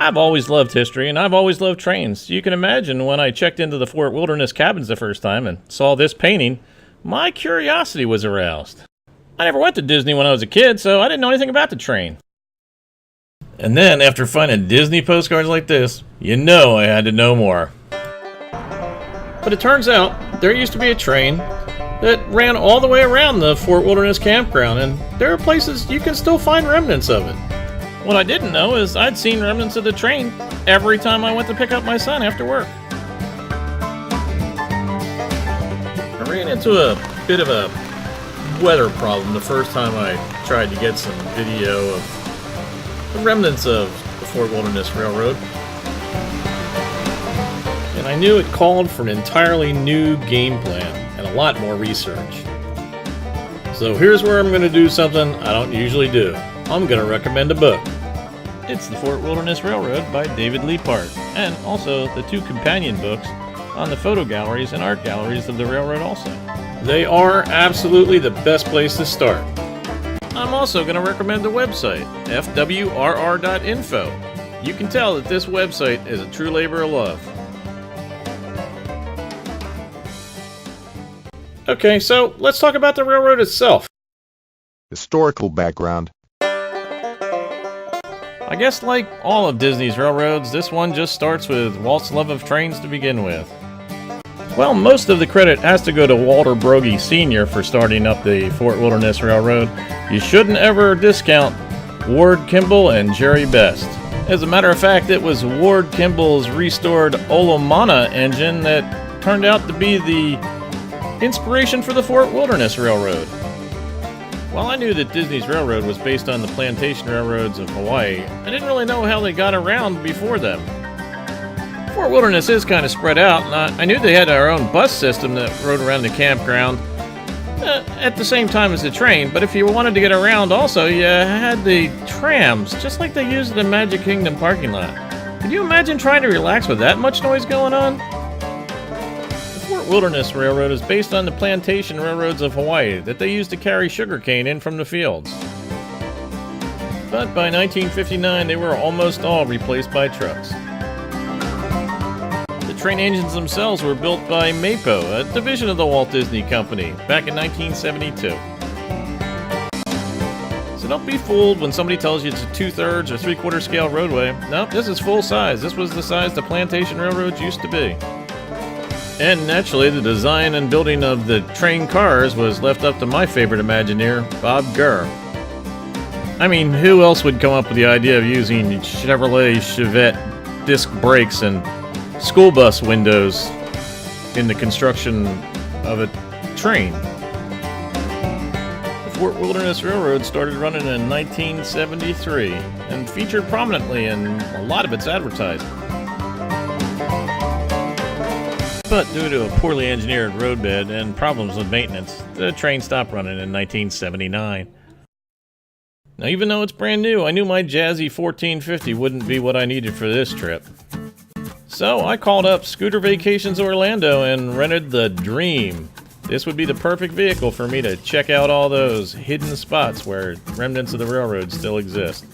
I've always loved history, and I've always loved trains. You can imagine when I checked into the Fort Wilderness cabins the first time and saw this painting, my curiosity was aroused. I never went to Disney when I was a kid, so I didn't know anything about the train. And then, after finding Disney postcards like this, you know I had to know more. But it turns out, there used to be a train that ran all the way around the Fort Wilderness campground, and there are places you can still find remnants of it. What I didn't know is I'd seen remnants of the train every time I went to pick up my son after work. I ran into a bit of a weather problem the first time I tried to get some video of the remnants of the Fort Wilderness Railroad. And I knew it called for an entirely new game plan and a lot more research. So here's where I'm going to do something I don't usually do. I'm going to recommend a book. It's The Fort Wilderness Railroad by David Leapart, and also the 2 companion books on the photo galleries and art galleries of the railroad also. They are absolutely the best place to start. I'm also going to recommend the website, fwrr.info. You can tell that this website is a true labor of love. Okay, so let's talk about the railroad itself. Historical background. I guess like all of Disney's railroads, this one just starts with Walt's love of trains to begin with. Well, most of the credit has to go to Walter Broggie Sr. for starting up the Fort Wilderness Railroad. You shouldn't ever discount Ward Kimball and Jerry Best. As a matter of fact, it was Ward Kimball's restored Olomana engine that turned out to be the inspiration for the Fort Wilderness Railroad. While I knew that Disney's railroad was based on the plantation railroads of Hawaii, I didn't really know how they got around before them. Fort Wilderness is kind of spread out, and I knew they had our own bus system that rode around the campground at the same time as the train, but if you wanted to get around also, you had the trams, just like they used in the Magic Kingdom parking lot. Could you imagine trying to relax with that much noise going on? The Fort Wilderness Railroad is based on the plantation railroads of Hawaii that they used to carry sugarcane in from the fields. But by 1959, they were almost all replaced by trucks. The train engines themselves were built by Meadow, a division of the Walt Disney Company, back in 1972. So don't be fooled when somebody tells you it's a 2/3 or 3/4 scale roadway. No, this is full size. This was the size the plantation railroads used to be. And naturally, the design and building of the train cars was left up to my favorite Imagineer, Bob Gurr. I mean, who else would come up with the idea of using Chevrolet Chevette disc brakes and school bus windows in the construction of a train? The Fort Wilderness Railroad started running in 1973 and featured prominently in a lot of its advertising. But due to a poorly engineered roadbed and problems with maintenance, the train stopped running in 1979. Now, even though it's brand new, I knew my jazzy 1450 wouldn't be what I needed for this trip. So I called up Scooter Vacations Orlando and rented the Dream. This would be the perfect vehicle for me to check out all those hidden spots where remnants of the railroad still exist.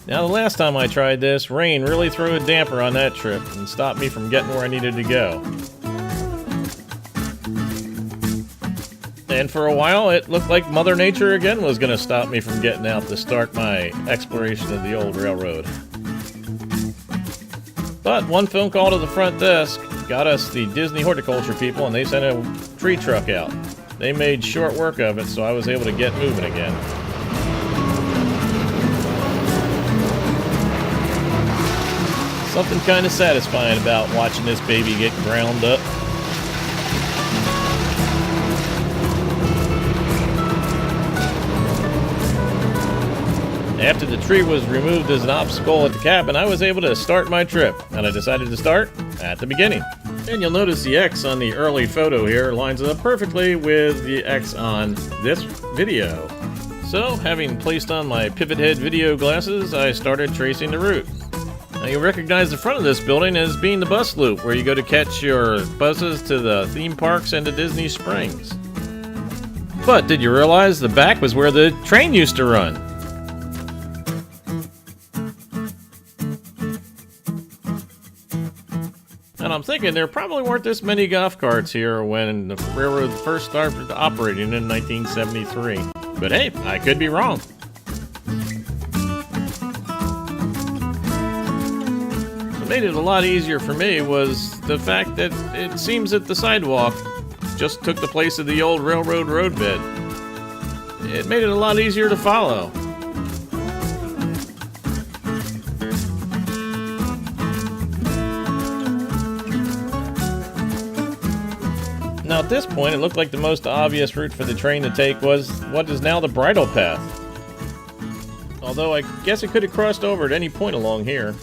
Now, the last time I tried this, rain really threw a damper on that trip and stopped me from getting where I needed to go. And for a while, it looked like Mother Nature again was going to stop me from getting out to start my exploration of the old railroad. But one phone call to the front desk got us the Disney horticulture people, and they sent a tree truck out. They made short work of it, so I was able to get moving again. Something kind of satisfying about watching this baby get ground up. After the tree was removed as an obstacle at the cabin, I was able to start my trip, and I decided to start at the beginning. And you'll notice the X on the early photo here lines up perfectly with the X on this video. So, having placed on my pivot head video glasses, I started tracing the route. Now, you'll recognize the front of this building as being the bus loop, where you go to catch your buses to the theme parks and to Disney Springs. But did you realize the back was where the train used to run? And I'm thinking there probably weren't this many golf carts here when the railroad first started operating in 1973. But hey, I could be wrong. What made it a lot easier for me was the fact that it seems that the sidewalk just took the place of the old railroad roadbed. It made it a lot easier to follow. Now at this point, it looked like the most obvious route for the train to take was what is now the bridle path. Although I guess it could have crossed over at any point along here.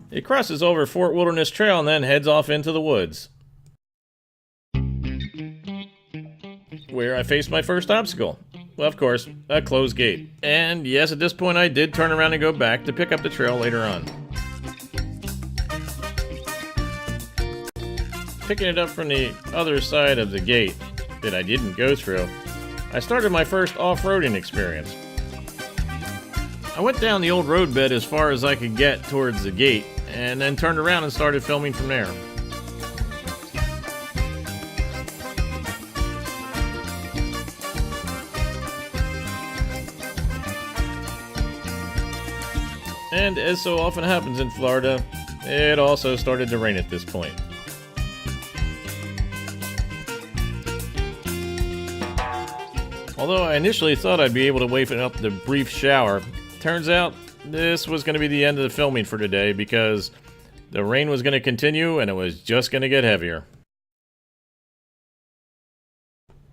It crosses over Fort Wilderness Trail and then heads off into the woods, where I faced my first obstacle. Well, of course, a closed gate. And yes, at this point I did turn around and go back to pick up the trail later on. Picking it up from the other side of the gate that I didn't go through, I started my first off-roading experience. I went down the old roadbed as far as I could get towards the gate, and then turned around and started filming from there. And as so often happens in Florida, it also started to rain at this point. Although I initially thought I'd be able to wait up the brief shower, turns out this was going to be the end of the filming for today because the rain was going to continue and it was just going to get heavier.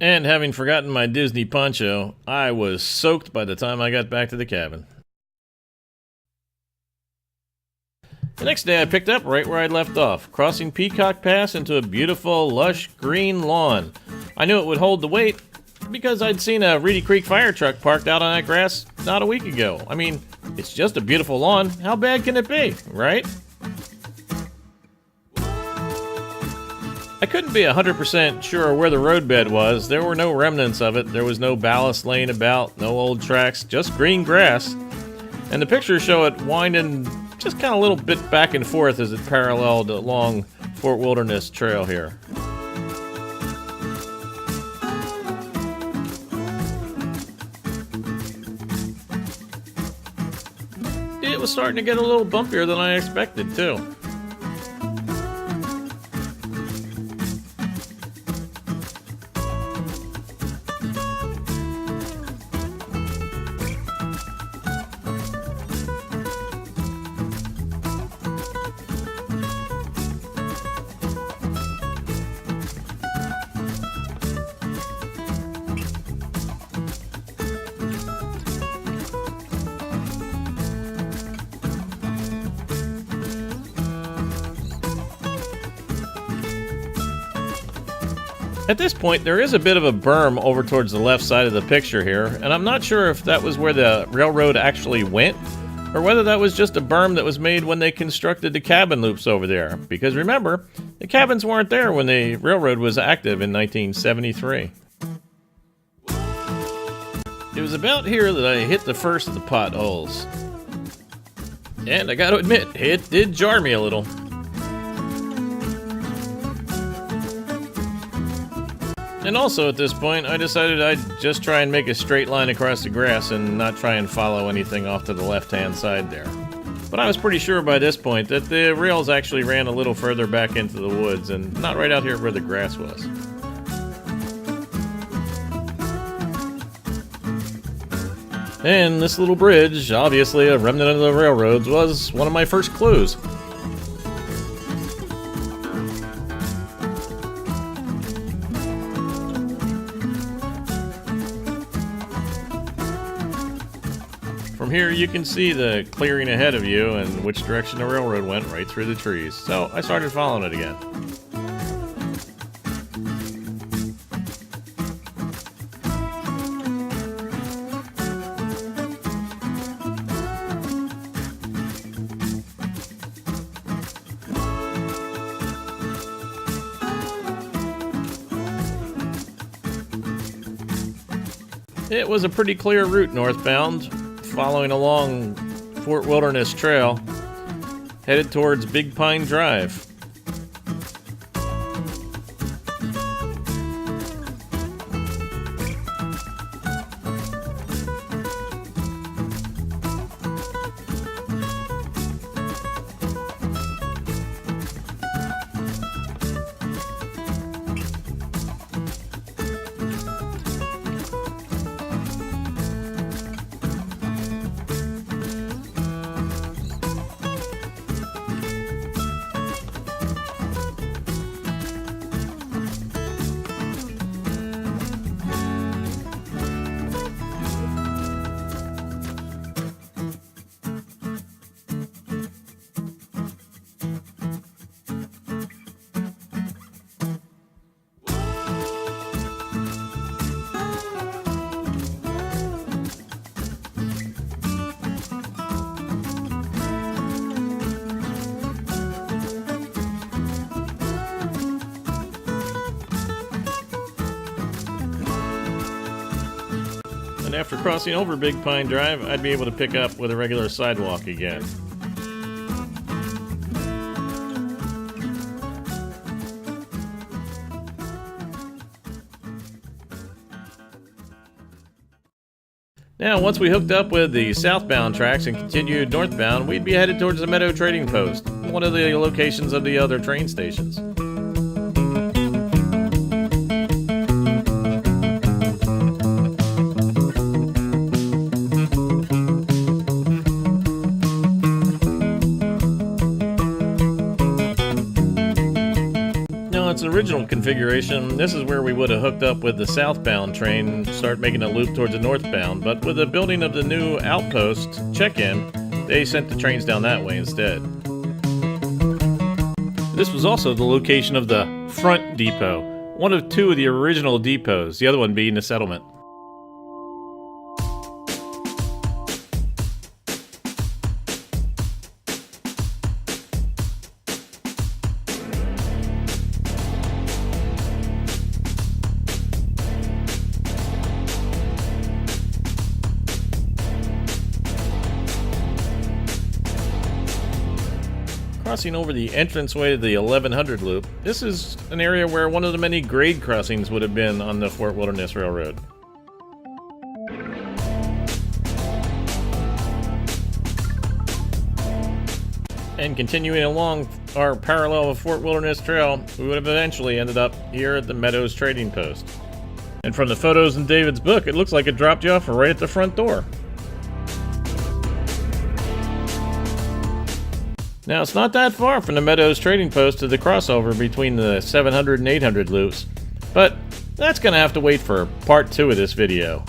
And having forgotten my Disney poncho, I was soaked by the time I got back to the cabin. The next day I picked up right where I'd left off, crossing Peacock Pass into a beautiful, lush green lawn. I knew it would hold the weight because I'd seen a Reedy Creek fire truck parked out on that grass not a week ago. I mean, it's just a beautiful lawn. How bad can it be, right? I couldn't be 100% sure where the roadbed was. There were no remnants of it. There was no ballast laying about, no old tracks, just green grass. And the pictures show it winding just kind of a little bit back and forth as it paralleled along Fort Wilderness Trail here. It was starting to get a little bumpier than I expected, too. At this point, there is a bit of a berm over towards the left side of the picture here, and I'm not sure if that was where the railroad actually went, or whether that was just a berm that was made when they constructed the cabin loops over there. Because remember, the cabins weren't there when the railroad was active in 1973. It was about here that I hit the first of the potholes. And I gotta admit, it did jar me a little. And also at this point, I decided I'd just try and make a straight line across the grass and not try and follow anything off to the left-hand side there. But I was pretty sure by this point that the rails actually ran a little further back into the woods and not right out here where the grass was. And this little bridge, obviously a remnant of the railroads, was one of my first clues. From here you can see the clearing ahead of you and which direction the railroad went right through the trees. So I started following it again. It was a pretty clear route northbound, following along Fort Wilderness Trail. headed towards Big Pine Drive. And after crossing over Big Pine Drive, I'd be able to pick up with a regular sidewalk again. Now, once we hooked up with the southbound tracks and continued northbound, we'd be headed towards the Meadow Trading Post, one of the locations of the other train stations. Its original configuration, this is where we would have hooked up with the southbound train and start making a loop towards the northbound, but with the building of the new Outpost check-in, they sent the trains down that way instead. This was also the location of the front depot, one of two of the original depots, the other one being the settlement. Crossing over the entranceway to the 1100 loop, this is an area where one of the many grade crossings would have been on the Fort Wilderness Railroad. And continuing along our parallel of Fort Wilderness Trail, we would have eventually ended up here at the Meadows Trading Post. And from the photos in David's book, it looks like it dropped you off right at the front door. Now, it's not that far from the Meadows Trading Post to the crossover between the 700 and 800 loops, but that's going to have to wait for part 2 of this video.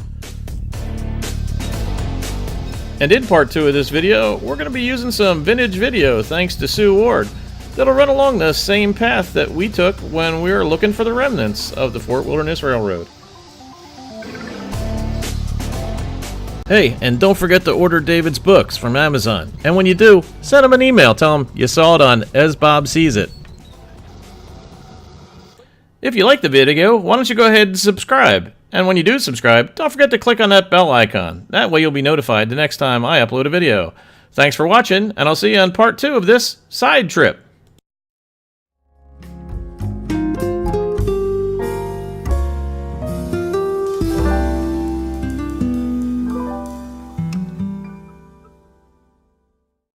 And in part 2 of this video, we're going to be using some vintage video thanks to Sue Ward that'll run along the same path that we took when we were looking for the remnants of the Fort Wilderness Railroad. Hey, and don't forget to order David's books from Amazon. And when you do, send him an email. Tell him you saw it on As Bob Sees It. If you like the video, why don't you go ahead and subscribe? And when you do subscribe, don't forget to click on that bell icon. That way you'll be notified the next time I upload a video. Thanks for watching, and I'll see you on part 2 of this side trip.